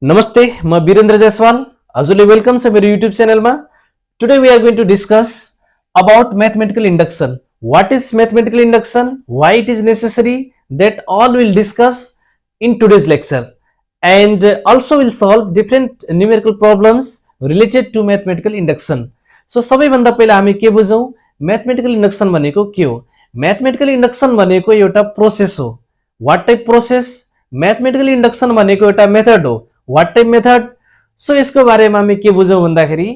नमस्ते, म वीरेन्द्र जायसवाल। हजुरले वेलकम छ मेरो युट्युब च्यानलमा। Today we are going to discuss about mathematical induction. What is mathematical induction, why it is necessary, that all we'll discuss in today's lecture, and also we'll solve different numerical problems related to mathematical induction. So सबैभन्दा पहिला हामी के बुझौं, mathematical induction भनेको के हो। Mathematical induction भनेको एउटा process हो। What type process? Mathematical induction भनेको एउटा मेथड हो। What type method? सो यसको बारेमा हामी के बुझौं भन्दाखेरि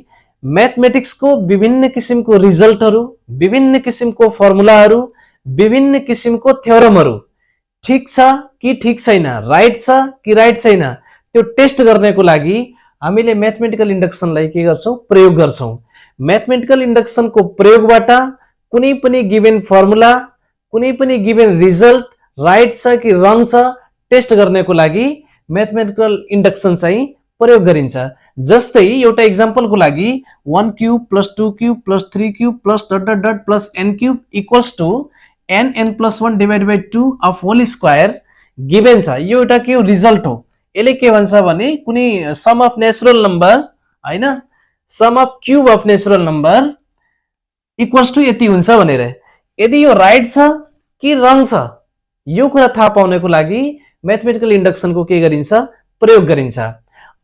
मैथमेटिक्स को विभिन्न किसिमको रिजल्टहरु, विभिन्न किसिमको फर्मुलाहरु, विभिन्न किसिमको थ्योरमहरु ठीक छ कि ठीक छैन, राइट छ कि राइट छैन, त्यो टेस्ट गर्नको लागि हामीले मैथमेटिकल इंडक्शनलाई के गर्छौं, प्रयोग गर्छौं। मैथमेटिकल इंडक्शन को प्रयोगबाट कुनै पनि गिवन फर्मुला, कुनै पनि गिवन रिजल्ट राइट छ कि रङ छ टेस्ट गर्नको लागि मैथमेटिकल इंडक्शन चाहिँ प्रयोग गरिन्छ। जस्तै एउटा एक्जाम्पलको लागि 1 cube plus 2 cube plus 3 cube plus dot dot dot plus n cube equals to n plus 1 divided by 2 of whole square given छ। यो एउटा के हो, रिजल्ट हो। यसले के भन्छ भने कुनै सम अफ नेचुरल नम्बर हैन, sum of cube of natural number equals to यति हुन्छ भनेर। यदि यो राइट छ कि रङ छ यो कुरा थाहा पाउनको लागि मैथमेटिकल इंडक्शन को के गरिन्छ, प्रयोग गरिन्छ।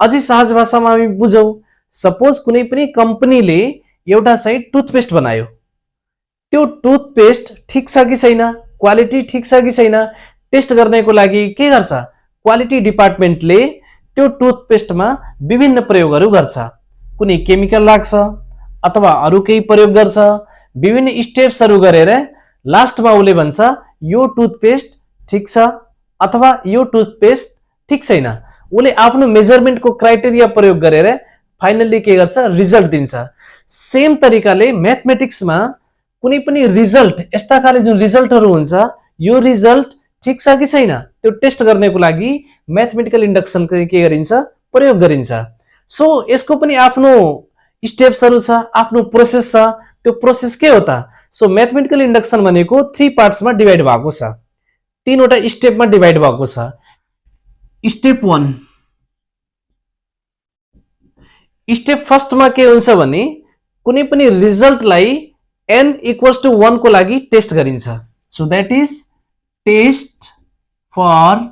अझै सहज भाषामा हामी बुझौं, सपोज कुनै पनि कम्पनीले एउटा चाहिँ टुथपेस्ट बनायो, त्यो टुथपेस्ट ठीक छ कि छैन, क्वालिटी ठीक छ कि छैन टेस्ट गर्नको लागि के गर्छ, क्वालिटी डिपार्टमेन्टले त्यो टुथपेस्टमा विभिन्न प्रयोगहरू गर्छ। कुनै केमिकल लाग्छ अथवा अरु केही प्रयोग गर्छ, विभिन्न स्टेप्सहरू गरेर लास्टमा उले भन्छ यो टुथपेस्ट ठीक छ अथवा यो टुथपेस्ट ठीक छैन। उले आफ्नो मेजरमेन्टको क्राइटेरिया प्रयोग गरेर फाइनली के गर्छ, रिजल्ट दिन्छ। सेम तरिकाले म्याथमेटिक्समा कुनै पनि रिजल्ट, यस्ता खाले जुन रिजल्टहरु हुन्छ यो रिजल्ट ठीक छ कि छैन त्यो टेस्ट गर्नको लागि म्याथमेटिकल इंडक्शन के गरिन्छ, प्रयोग गरिन्छ। सो यसको पनि आफ्नो स्टेप्सहरु छ, आफ्नो प्रोसेस छ। त्यो प्रोसेस के हो त? सो म्याथमेटिकल इंडक्शन भनेको 3 पार्ट्समा डिवाइड भएको छ, तीनवटा स्टेपमा डिवाइड भएको छ। स्टेप 1, स्टेप फर्स्टमा के हुन्छ भने कुनै पनि रिजल्टलाई n इक्वल्स टु 1 को लागि टेस्ट गरिन्छ। So that is test for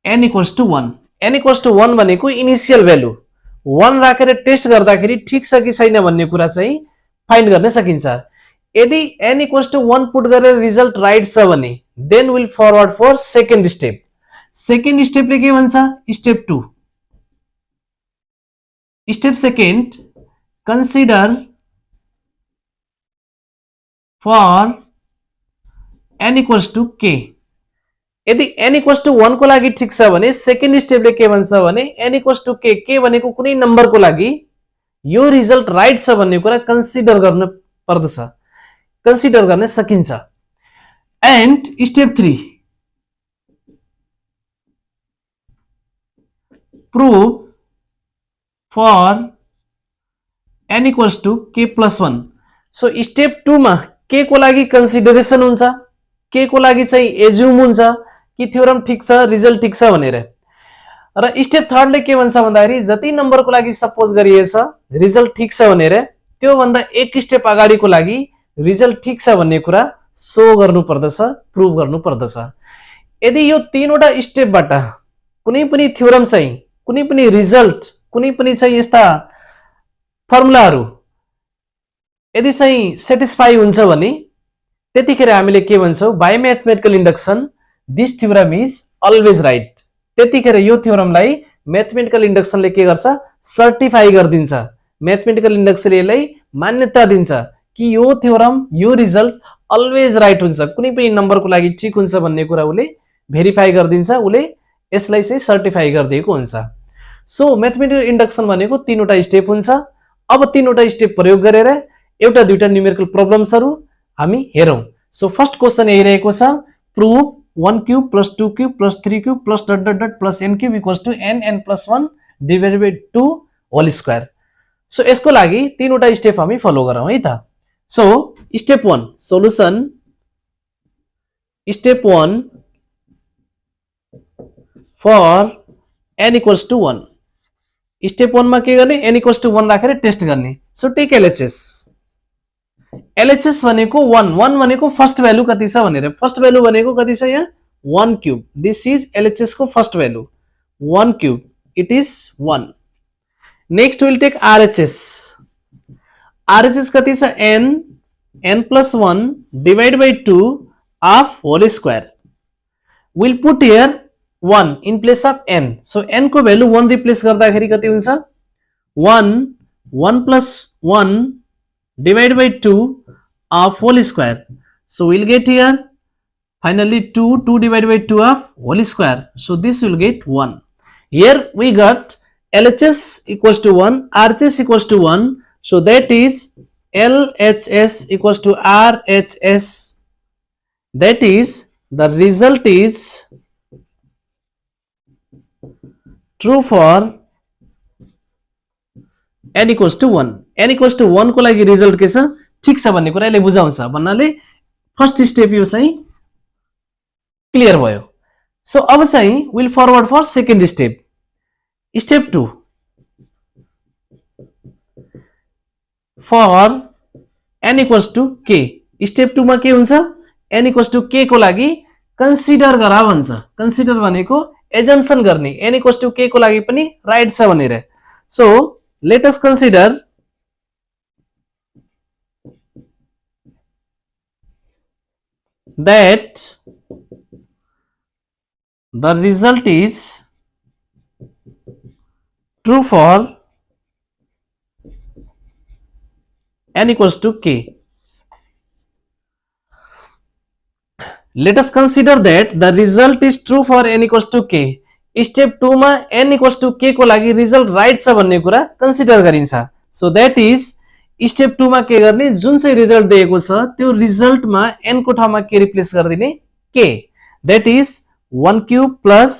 n equals to 1। n equals to 1 भनेको इनिशियल भ्यालु 1 राखेर टेस्ट गर्दाखेरि ठीक छ कि छैन भन्ने कुरा चाहिँ फाइन्ड गर्न सकिन्छ। यदि n इक्वल्स टु 1 पुट गरेर रिजल्ट राइट छ भने then will forward for second step. Second स्टेपले के भन्छ, step 2। Step second, consider for n equals to k। यदि n इक्वल्स टु 1 को लागि ठीक छ भने सेकेन्ड स्टेपले के भन्छ भने n equals to k, k भनेको कुनै नम्बरको लागि यो रिजल्ट राइट छ भन्ने कुरा कन्सिडर गर्न पर्दछ, कन्सिडर गर्न सकिन्छ। And step 3, prove for n equals to k plus 1। So step 2 मा k को लागि कन्सिडरेसन हुन्छ, k को लागि चाहिँ एज्युम हुन्छ कि थ्योरम ठीक छ, रिजल्ट ठीक छ भनेर। र स्टेप 3 ले के भन्छ भन्दाखेरि जति नम्बरको लागि सपोज गरिएछ रिजल्ट ठीक छ भनेर त्यो भन्दा एक स्टेप अगाडिको लागि रिजल्ट ठीक छ भन्ने कुरा सो गर्नु पर्दछ, प्रूभ गर्नु पर्दछ। यदि यो तीनवटा स्टेपबाट कुनै पनि थ्योरम चाहिँ, कुनै पनि रिजल्ट, कुनै पनि चाहिँ यस्ता फर्मुलाहरु यदि चाहिँ सेटिस्फाई हुन्छ भने त्यतिखेर हामीले के भन्छौं, by mathematical induction this theorem is always right. त्यतिखेर यो थ्योरमलाई म्याथमेटिकल इंडक्शनले के गर्छ, सर्टिफाई गर्दिन्छ। म्याथमेटिकल इंडक्शनले यसलाई मान्यता दिन्छ कि यो थ्योरम, यो रिजल्ट अलवेज राइट हुन्छ, कुनै पनि नम्बरको लागि ठीक हुन्छ भन्ने कुरा उले भेरिफाई गर्दिन्छ, उले यसलाई चाहिँ सर्टिफाई गर्दिएको हुन्छ। सो म्याथमेटिकल इंडक्शन भनेको तीनवटा स्टेप हुन्छ। अब तीनवटा स्टेप प्रयोग गरेर एउटा दुईटा न्यूमेरिकल प्रब्लम्सहरु हामी हेरौं। सो फर्स्ट क्वेशन यही रहेको छ, prove 1 cube plus 2 cube plus 3 cube plus dot dot dot plus n cube equals to n plus 1 divided by 2 whole square. So यसको लागि तीनवटा स्टेप हामी फलो गरौँ है त। So step 1 solution, step 1 for n equals to 1. Step 1 मा के गर्ने n इक्वल्स टु 1 राखेर टेस्ट गर्ने. So take LHS. LHS भनेको 1 1 भनेको फर्स्ट भ्यालु कति छ भनेर. फर्स्ट भ्यालु भनेको कति छ यहाँ 1 क्यूब. दिस इज LHS को first value 1 cube. It is 1. Next will take RHS. RHS कति छ n plus 1 divided by 2 of whole square. We'll put here 1 in place of n. So n को value 1 replace गर्दाखेरि कति हुन्छ 1 plus 1 divided by 2 of whole square. So we'll get here finally 2 divided by 2 of whole square. So this will get 1. Here we got LHS equals to 1, RHS equals to 1. So that is LHS equals to RHS. That is the result is true for n equals to 1. n equals to 1 को लागि result के छ ठीक छ भन्ने कुरा यसले बुझाउँछ भन्नाले फर्स्ट स्टेप यो चाहिँ क्लियर भयो. सो अब चाहिँ will forward for second step. Step 2 for n equals to k. Step 2 मा के हुन्छ n इक्वल्स टु k को लागि कन्सिडर गरा भन्छ. कन्सिडर भनेको एजम्पसन गर्ने n इक्वल्स टु k को लागि पनि राइट छ भनेर. So let us consider that the result is true for n equals to k. Let us consider that the result is true for n equals to k. Step 2 मा n equals to k को लागि result right छ भन्ने कुरा consider गरिन्छ. So that is step 2 मा के गर्ने जुन चाहिँ रिजल्ट दिएको छ त्यो रिजल्ट मा n को ठाउँमा के रिप्लेस गरिदिने k. That is 1 cube plus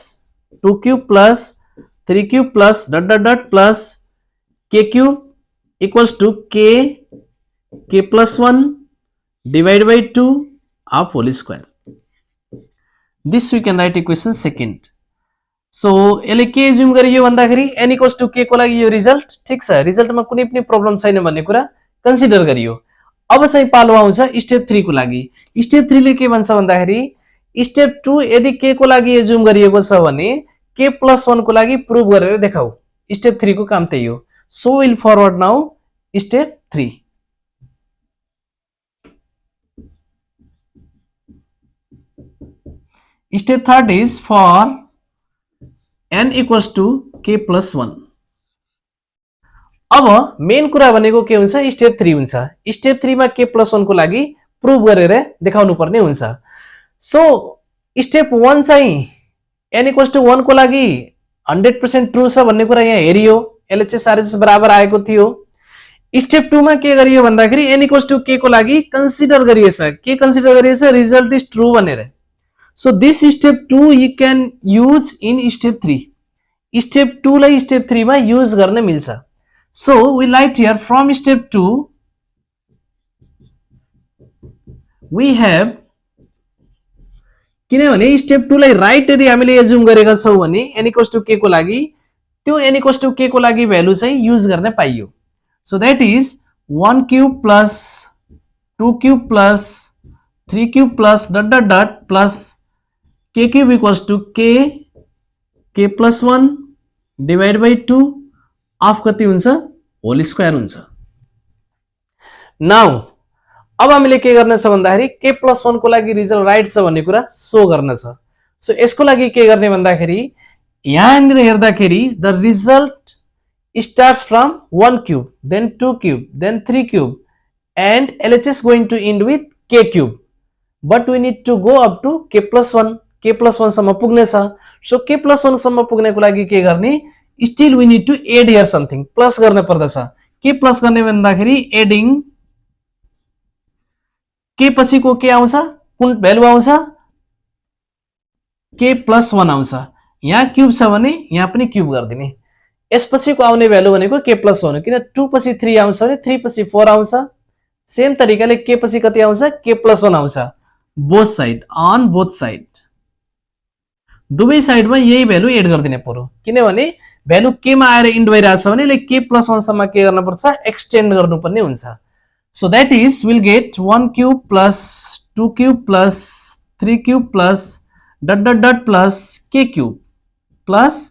2 cube plus 3 cube plus dot dot dot plus k cube equals to k plus 1 divided by 2 of whole square. This we can write equation second. So यसले के assume गरियो भन्दाखेरि n equals to k को लागि यो result ठीक छ. रिजल्टमा कुनै पनि प्रब्लम छैन भन्ने कुरा कन्सिडर गरियो. अब चाहिँ पालो आउँछ स्टेप 3 को लागि. स्टेप 3 ले के भन्छ भन्दाखेरि स्टेप 2 यदि k को लागि एज्युम गरिएको छ भने k plus 1 को लागि प्रुभ गरेर देखाऊ. स्टेप 3 को काम त्यही हो. So will forward now step 3. Step third is for n equals to k plus 1. अब मेन कुरा भनेको के हुन्छ स्टेप 3 हुन्छ. स्टेप 3 मा k plus 1 को लागि प्रुभ गरेर देखाउनु पर्ने हुन्छ. सो स्टेप 1 चाहिँ n equals to 1 को लागि 100% ट्रू छ भन्ने कुरा यहाँ हेरियो. LHS RHS बराबर आएको थियो. स्टेप 2 मा के गरियो भन्दाखेरि n equals to k को लागि कन्सिडर गरिएछ. के कन्सिडर गरिएछ रिजल्ट इज ट्रू भनेर. So this step 2 you can use in step 3. Step 2 लाई step 3 मा use गर्न मिल्छ. So we write here from step 2 we have किनभने step 2 लाई राइट यदि हामीले एज्युम गरेका छौं भने n equals to k को लागि त्यो n equals to k को लागि भ्यालु चाहिँ युज गर्न पाइयो. So that is 1 cube plus 2 cube plus 3 cube plus dot dot dot plus k cube equals to k plus 1 divided by 2 of कति हुन्छ होल स्क्वायर हुन्छ. नाउ अब हामीले के गर्न छ भन्दाखेरि k plus 1 को लागि रिजल्ट राइट छ भन्ने कुरा शो गर्न छ. सो यसको लागि के गर्ने भन्दाखेरि यहाँनिर हेर्दाखेरि the result starts from 1 cube then 2 cube then 3 cube and LHS going to end with k cube. But we need to go up to k plus 1. k plus 1 सम्म पुग्ने छ. सो k plus 1 सम्म पुग्नको लागि के गर्ने still we need to add here something plus गर्न पर्दछ. के प्लस गर्ने भन्दाखेरि एडिङ k पछिको के आउँछ कुन भ्यालु आउँछ k plus 1 आउँछ. यहाँ क्यूब छ भने यहाँ पनि क्यूब गर्दिने. यसपछिको आउने भ्यालु भनेको k plus 1 किन 2 पछि 3 आउँछ भने 3 पछि 4 आउँछ. सेम तरिकाले k पछि कति आउँछ k plus 1 आउँछ. Both side on both side दुवै साइडमा यही भ्यालु एड गर्दिने पर्यो किनभने भ्यालु के मा आएर इन्ड भइरहेछ भने यसले k + 1 सम्म के गर्न पर्छ एक्सटेन्ड गर्नुपर्ने हुन्छ so that is will get 1 cube plus 2 cube plus 3 cube plus dot dot dot plus k cube plus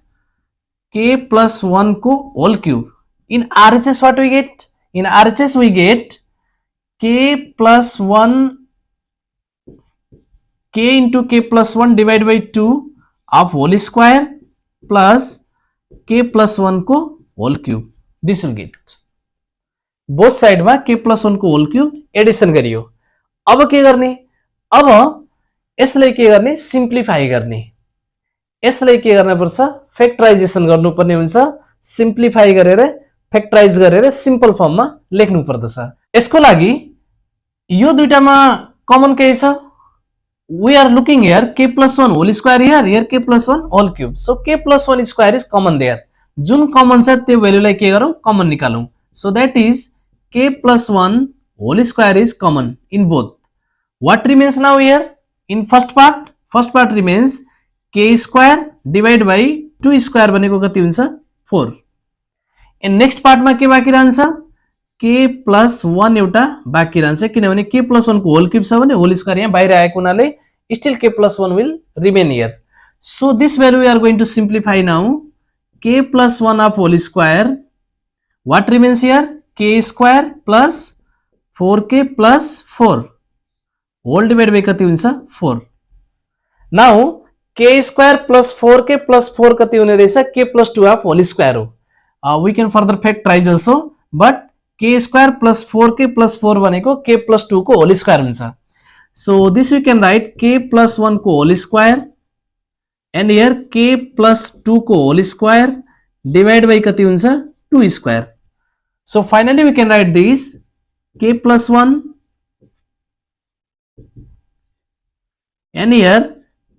k plus 1 को whole cube. In RHS what we get? In RHS we get k plus 1 k into k plus 1 divided by 2 of whole square plus k plus 1 को whole cube. This will get. Both side में k plus 1 को whole cube addition करियो. अब के गर्ने? अब यसलाई के गर्ने? सिम्प्लिफाई गर्ने. यसलाई के गर्न पर्छ फ्याक्टराइजेसन गर्नुपर्ने हुन्छ सिम्प्लिफाई गरेर फ्याक्टराइज गरेर सिम्पल फर्ममा लेख्नु पर्दछ यसको लागि यो दुईटामा कमन के छ we are looking here k plus 1 whole square here k plus 1 whole cube so k plus 1 square is common there जुन कमन छ त्यो भ्यालुलाई के गरौँ common निकालौं so that is k plus 1 whole square is common in both what remains now here in first part remains k square divided by 2 square भनेको कति हुन्छ 4 and next part मा के बाँकी रहन्छ k plus 1 एउटा बाँकी रहन्छ किनभने k plus 1 को whole cube छ भने whole square यहाँ बाहिर आएको हुनाले still k plus 1 will remain here so this value we are going to simplify now k plus 1 of whole square what remains here k square plus 4k plus 4 whole divided by कति हुन्छ 4 now k square plus 4k plus 4 कति हुने रहेछ k plus 2 of whole square हो we can further factorize also but k square plus 4k plus 4 भनेको k plus 2 को whole square हुन्छ so this we can write k plus 1 को whole square and here k plus 2 को whole square divided by कति हुन्छ 2 square so finally we can write this k plus 1 and here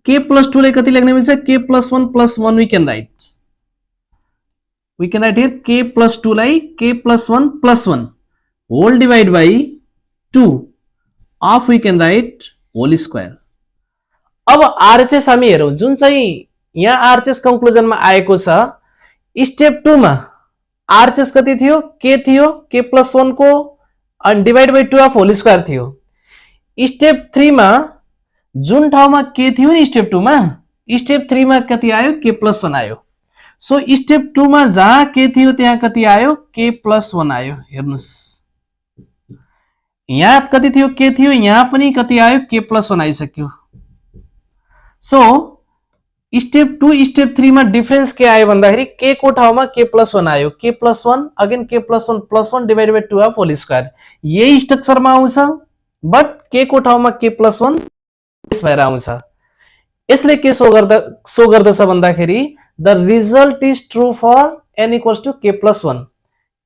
k plus 2 लाई कति लेख्ने मिल्छ k plus 1 we can write here k plus 2 लाई k plus 1 whole divided by 2 of we can write whole square अब RHS हामी हेरौं जुन चाहिँ यहाँ RHS कन्क्लुजन मा आएको छ स्टेप 2 मा RHS कति थियो k plus 1 को and divided by 2 of whole square थियो स्टेप 3 मा जुन ठाउँमा के थियो नि स्टेप 2 मा स्टेप 3 मा कति आयो k plus 1 आयो सो स्टेप 2 मा जहाँ के थियो त्यहाँ कति आयो k plus 1 आयो हेर्नुस् यहाँ कति थियो के थियो यहाँ पनि कति आयो k plus 1 आइसक्यो सो स्टेप 2 स्टेप 3 मा डिफरेन्स के आयो भन्दाखेरि k को ठाउँमा k plus 1 आयो k plus 1 again k plus 1 plus 1 divided by 2 of whole square यही स्ट्रक्चरमा आउँछ बट k को ठाउँमा k plus 1 भएर आउँछ यसले के सो गर्दछ भन्दाखेरि the result is true for n equals to k plus 1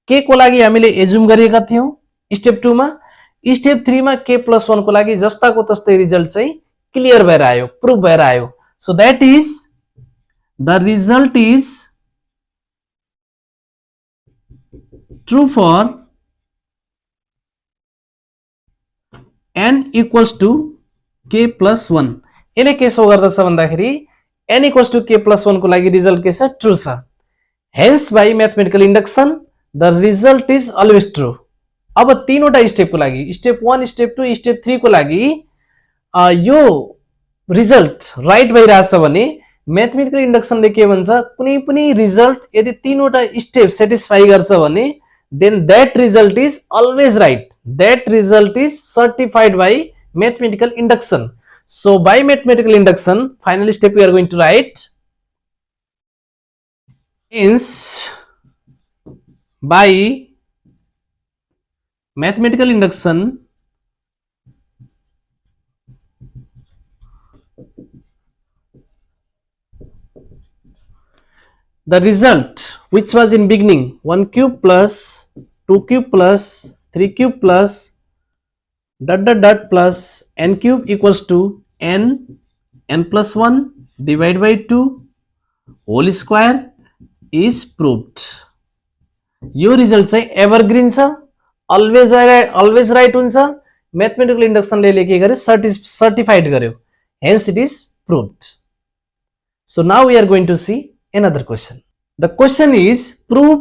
k को लागि हामीले एजुम गरेका थियौं स्टेप 2 मा स्टेप 3 मा k plus 1 को लागि जस्ताको तस्तै रिजल्ट चाहिँ क्लियर भएर आयो प्रुफ भएर आयो so that is the result is true for n equals to k plus 1 यसले के सो गर्दछ भन्दाखेरि n equals to k plus 1 को लागि रिजल्ट के छ ट्रू छ hence by mathematical induction the result is always true अब तीनवटा स्टेपको लागि स्टेप 1 स्टेप 2 स्टेप 3 को लागि यो रिजल्ट राइट भइराछ भने म्याथमेटिकल इन्डक्सनले के भन्छ कुनै पनि रिजल्ट यदि तीनवटा स्टेप सेटिस्फाई गर्छ भने then that result is always right that result is certified by mathematical induction so by mathematical induction final step we are going to write hence by mathematical induction the result which was in beginning 1 cube plus 2 cube plus 3 cube plus dot dot dot plus n cube equals to n plus 1 divided by 2 whole square is proved. यो result चाहिँ evergreen छ always right हुन्छ mathematical इन्डक्सनले के गर्यो certified गर्यो hence it is proved. So now we are going to see another question. The question is prove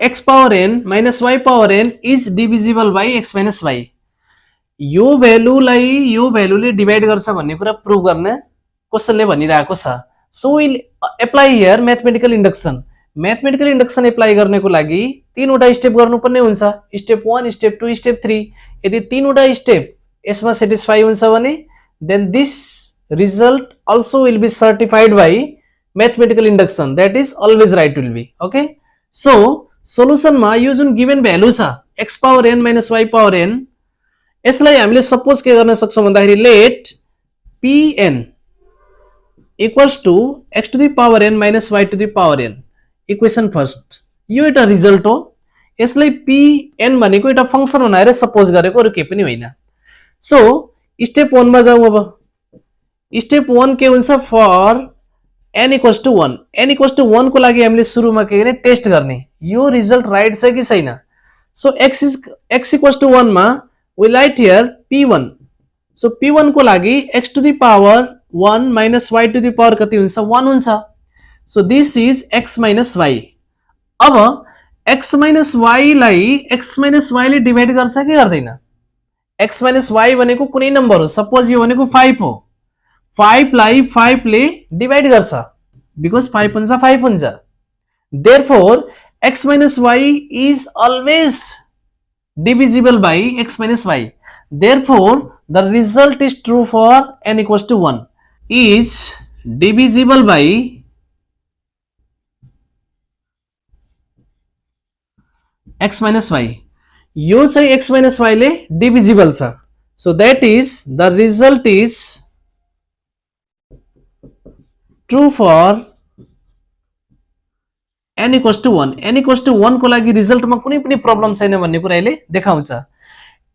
x power n minus y power n is divisible by x minus y। यो भ्यालुले divide गर्छ भन्ने कुरा prove गर्ने क्वेश्चनले भनिरहेको छ। So will apply here mathematical induction. Mathematical induction apply गर्नको लागि तीनवटा स्टेप गर्नुपर्ने हुन्छ। Step 1, step 2, step 3। यदि तीनवटा स्टेप यसमा सेटिस्फाई हुन्छ भने then this result also will be certified by mathematical induction, that is always right will be। okay, so solution मा यो जुन गिवन भ्यालु छ x power n minus y power n, यसलाई हामीले सपोज के गर्न सक्छौं भन्दाखेरि let pn equals to x to the power n minus y to the power n। Equation first यो एउटा रिजल्ट हो। यसलाई pn भनेको एउटा फंक्सन बनाएर सपोज गरेको, अरु के पनि होइन। सो स्टेप 1 मा जाउँ। अब स्टेप 1 के हुन्छ for n equals to 1। n equals to 1 को लागि हामीले सुरुमा के गर्ने टेस्ट गर्ने यो रिजल्ट राइट छ कि छैन। सो x इक्वल्स टु 1 मा we write here p1। So p1 को लागि x to the power 1 minus y to the power कति हुन्छ 1 हुन्छ। So this is x minus y। अब x माइनस y ले डिवाइड गर्छ कि गर्दैन? x माइनस y भनेको कुनै नम्बर हो, सपोज यो भनेको 5 हो। 5 लाई 5 ले डिवाइड गर्छ बिकज 5 हुन्छ 5 हुन्छ। Therefore x minus y is always divisible by x minus y। Therefore the result is true for n equals to 1 is divisible by x minus y। यो चाहिँ x माइनस y ले divisible छ। So that is the result is true for n equals to 1। n equals to 1 को लागि रिजल्टमा कुनै पनि problem छैन भन्ने कुरा यसले देखाउँछ।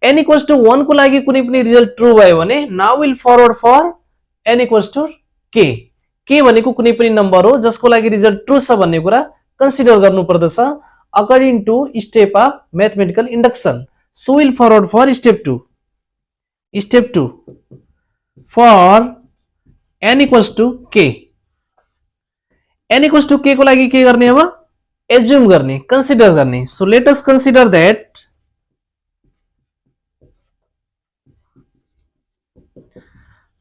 n इक्वल्स टु 1 को लागि कुनै पनि रिजल्ट ट्रू भयो भने now will forward for n equals to k। k भनेको कुनै पनि नम्बर हो जसको लागि रिजल्ट ट्रू छ भन्ने कुरा कन्सिडर गर्नु पर्दछ according to step of mathematical induction. So will forward for step 2। Step 2 for n equals to k। n equals to k को लागि के गर्ने अब एज्युम गर्ने कन्सिडर गर्ने। So let us consider that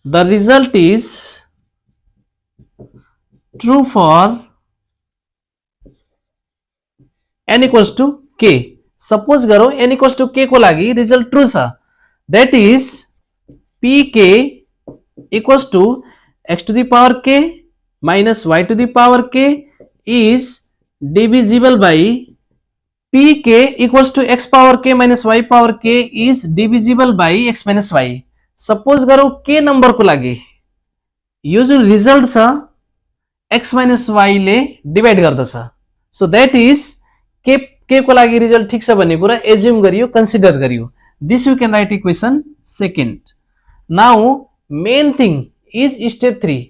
the result is true for n equals to k। Suppose गरौँ n equals to k को लागि रिजल्ट ट्रू छ, that is pk equals to x to the power k minus y to the power k is divisible by pk equals to x power k minus y power k is divisible by x minus y। Suppose गरौँ k number को लागि यो जो result छ x minus y ले divide गर्दछ। So that is k को लागि रिजल्ट ठीक छ भन्ने कुरा एज्युम गरियो कन्सिडर गरियो। This you can write equation second. Now main thing is step 3।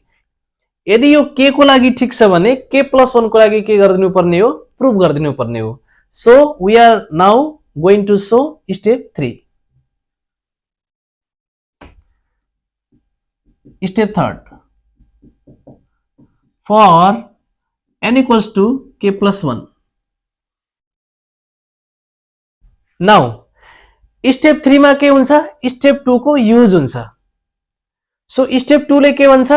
यदि यो k को लागि ठीक छ भने k प्लस 1 को लागि के गरिदिनु पर्ने हो प्रूफ गरिदिनु पर्ने हो। So we are now going to show step 3। Step 3 for n equals to k plus 1। Now step 3 मा के हुन्छ स्टेप 2 को युज हुन्छ। सो स्टेप 2 ले के भन्छ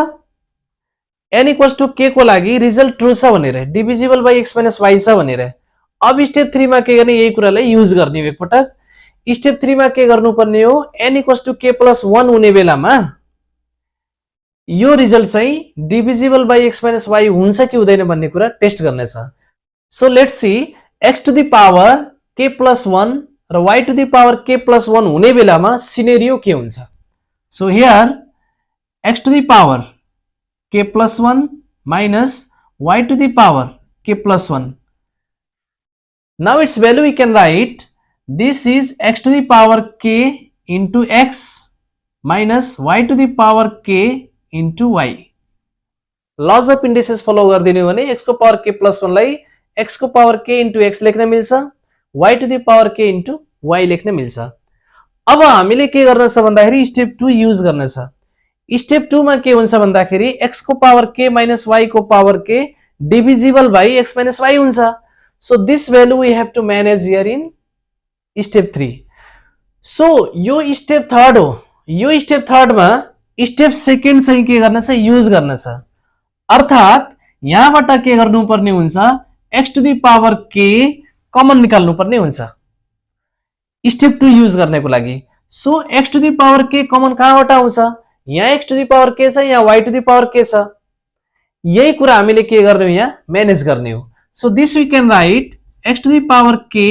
n इक्वल्स टु k को लागि रिजल्ट ट्रू छ भनेर divisible by x minus y छ भनेर। अब स्टेप 3 मा के गर्ने यही कुरालाई युज गर्ने हो एकपटक। स्टेप 3 मा के गर्नुपर्ने हो n equals to k plus 1 हुने बेलामा यो रिजल्ट चाहिँ divisible by x minus y हुन्छ कि हुँदैन भन्ने कुरा टेस्ट गर्ने छ। So let's see x to the power k plus 1 र y to the power k plus 1 हुने बेलामा सिनेरियो के हुन्छ। So here x to the power k plus 1 minus y to the power k plus 1. Now its value we can write this is x to the power k into x minus y to the power k into y. Laws of indices follow गरिदिने हो भने x को power k plus 1 लाई x को power k into x लेख्न मिल्छ, y to the power k into y लेख्न मिल्छ। अब हामीले के गर्न छ भन्दाखेरि स्टेप 2 युज गर्न छ। स्टेप 2 मा के हुन्छ भन्दाखेरि x को पावर k माइनस y को power k divisible by x minus y हुन्छ. So this value we have to manage here in step 3. सो यो स्टेप थर्ड हो. यो स्टेप थर्डमा स्टेप सेकेन्ड चाहिँ के गर्न छ, युज गर्न छ. अर्थात यहाँबाट के गर्नुपर्ने हुन्छ, x to the power k common निकाल्नु पर्ने हुन्छ स्टेप 2 युज गर्नको लागि. So x to the power k common कहाँबाट आउँछ, यहाँ x to the power k छ, यहाँ y to the power k छ. यही कुरा हामीले के गर्ने हो, यहाँ म्यानेज गर्ने हो. So this we can write x to the power k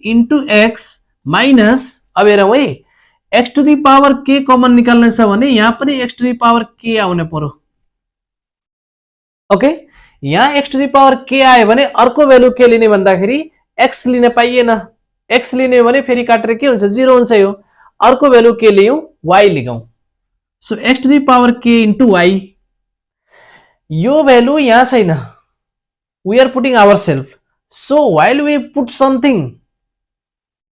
into x minus, अब हेरौँ है, x to the power k common निकाल्ने छ भने यहाँ पनि x to the power k आउने पर्यो. ओके, यहाँ x to the power k आयो भने अर्को भ्यालु के लिने भन्दाखेरि x लिन पाइएन. x लिने हो भने फेरि काटेर के हुन्छ, 0 हुन्छ. यो अर्को भ्यालु के लियौं, y लिगौं. So x to the power k into y. यो भ्यालु यहाँ छैन, we are putting ourselves. So while we put something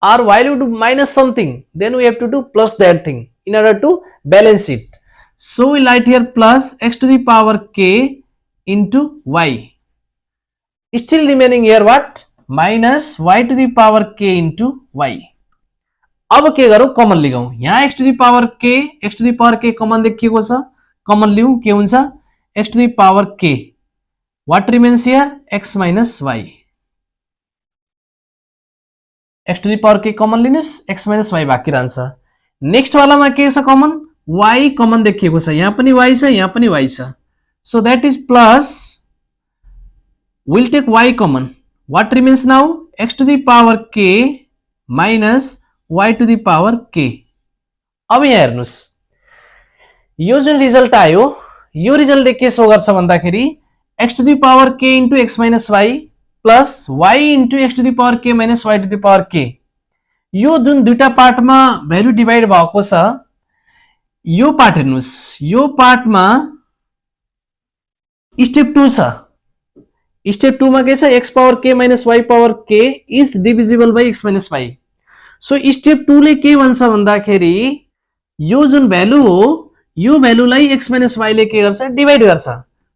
or while we do minus something, then we have to do plus that thing in order to balance it. So we write here plus x to the power k into y. Still remaining here what, minus y to the power k into y. अब के गरौँ, common लिगौँ. यहाँ x to the power k common देखिएको छ, common लिउँ, के हुन्छ, x to the power k. What remains here, x minus y. x to the power k common लिनुस्, x minus y बाँकी रहन्छ. नेक्स्ट वालामा के छ कमन, y कमन देखिएको छ, यहाँ पनि y छ, यहाँ पनि y छ. So that is plus, we'll take y common. What remains now, x to the power k minus y to the power k. अब यहाँ हेर्नुस्, यो जुन रिजल्ट आयो, यो रिजल्टले के सो गर्छ भन्दाखेरि x to the power k into x minus y plus y into x to the power k minus y to the power k. यो जुन दुईटा पार्टमा भ्यालु डिभाइड भएको छ, यो पार्ट हेर्नुस्, यो पार्टमा स्टेप 2 छ. स्टेप 2 मा के छ, x power k minus y power k is divisible by x minus y. So step 2 ले के भन्छ भन्दाखेरि यो जुन भ्यालु हो, यो भ्यालुलाई x minus y ले के गर्छ, डिभाइड गर्छ.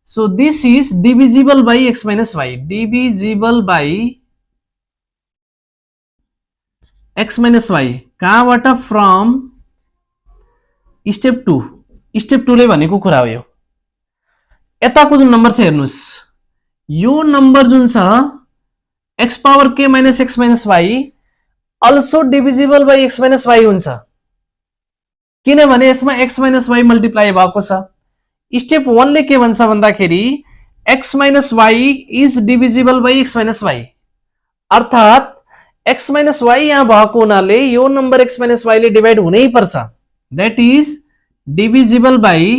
So this is divisible by x minus y, divisible by x minus y. कहाँबाट, फ्रम स्टेप 2. स्टेप 2 ले भनेको कुरा हो यो. यताको जुन नम्बर छ हेर्नुस्, यो नम्बर जुन छ x power k minus x minus y also divisible by x minus y हुन्छ, किनभने यसमा x minus y मल्टिप्लाई भएको छ. स्टेप 1 ले के भन्छ भन्दाखेरि x minus y is divisible by x minus y. अर्थात x minus y यहाँ भएको हुनाले यो नम्बर x minus y ले डिभाइड हुनै पर्छ. That is divisible by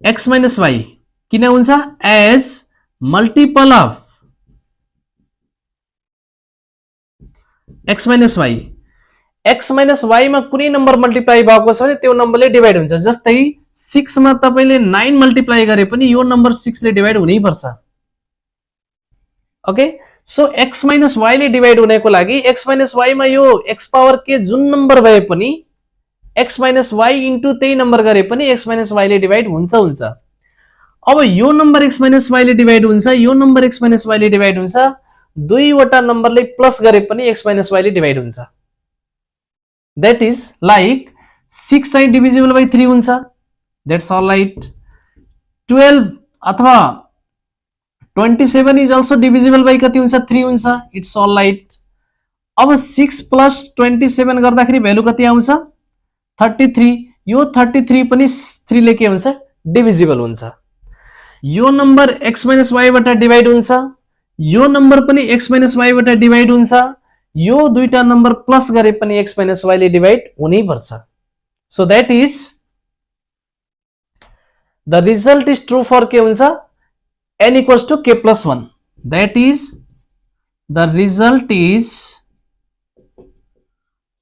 x minus y. किन हुन्छ, as multiple of x minus y. x minus y मा कुनै नम्बर मल्टिप्लाई भएको छ भने त्यो नम्बरले डिभाइड हुन्छ. जस्तै 6 मा तपाईले 9 मल्टिप्लाई गरे पनि यो नम्बर 6 ले डिभाइड हुनै पर्छ. Okay, so x minus y ले डिभाइड हुनेको लागि x minus y मा यो x पावर k जुन नम्बर भए पनि x minus y इन्टु त्यही नम्बर गरे पनि x minus y ले डिभाइड हुन्छ. अब यो नम्बर x minus y ले डिभाइड हुन्छ, यो नम्बर x minus y ले डिभाइड हुन्छ, दुईवटा नम्बरले प्लस गरे पनि x minus y ले डिभाइड हुन्छ. दैट इज लाइक 6 चाहिँ डिभिजिबल बाई 3 हुन्छ. That's all right. 12 अथवा 27 इज अल्सो डिभिजिबल बाई कति हुन्छ, 3 हुन्छ. It's all right. अब 6 प्लस 27 गर्दाखेरि भ्यालु कति आउँछ, 33. यो 33 पनि 3 ले के हुन्छ, डिभिजिबल हुन्छ. यो नम्बर x minus y बाट डिभाइड हुन्छ, यो नम्बर पनि x minus y बाट डिभाइड हुन्छ, यो दुईटा नम्बर प्लस गरे पनि x minus y ले डिभाइड हुनै पर्छ. So that is the result is true for के हुन्छ, n equals to k plus 1. That is the result is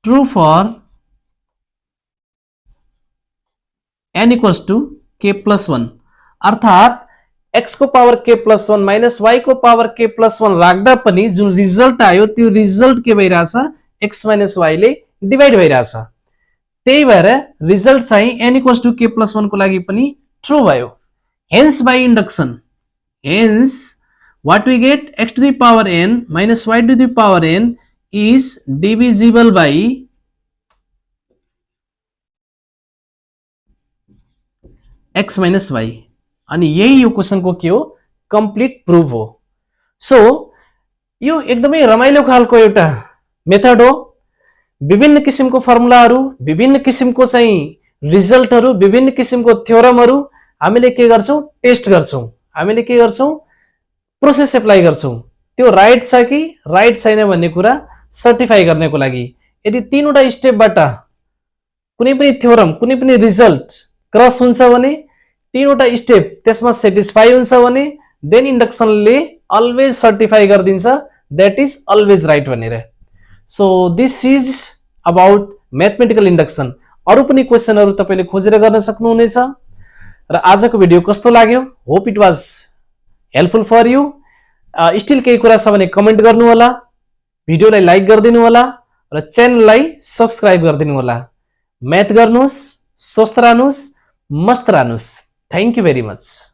true for n equals to k plus 1. अर्थात x को power k plus 1 minus y को power k plus 1 राख्दा पनि जुन result आयो त्यो रिजल्ट के भइराछ, x minus y ले डिभाइड भइराछ. त्यही भएर रिजल्ट चाहिँ n equals to k plus 1 को लागि पनि ट्रू भयो. Hence by induction, hence what we get, x to the power n minus y to the power n is divisible by x minus y. अनि यही यो क्वेशनको के हो, कम्प्लिट प्रुफ हो. सो यो एकदमै रमाइलो खालको एउटा मेथड हो. विभिन्न किसिमको फर्मुलाहरू, विभिन्न किसिमको चाहिँ रिजल्टहरू, विभिन्न किसिमको थ्योरमहरू हामीले के गर्छौं, टेस्ट गर्छौं. हामीले के गर्छौं, प्रोसेस एप्लाई गर्छौं. त्यो राइट छ कि राइट छैन भन्ने कुरा सर्टिफाई गर्नको लागि. यदि तीनवटा स्टेपबाट कुनै पनि थ्योरम, कुनै पनि रिजल्ट क्रस हुन्छ भने, तीनवटा स्टेप त्यसमा सेटिस्फाई हुन्छ भने, देन इन्डक्सनले अलवेज सर्टिफाई गरिदिन्छ दैट इज अलवेज राइट भनेर. So this is about mathematical induction. अरु पनि क्वेशनहरु तपाईले खोजेर गर्न सक्नुहुनेछ. र आजको भिडियो कस्तो लाग्यो, hope it was helpful for you. Still केही कुरा छ भने कमेन्ट गर्नु होला, भिडियोलाई लाइक गरिदिनु होला र च्यानललाई सब्स्क्राइब गरिदिनु होला. म्याथ गर्नुस्, स्वस्थ रहनुस्, मस्त रहनुस्. Thank you very much.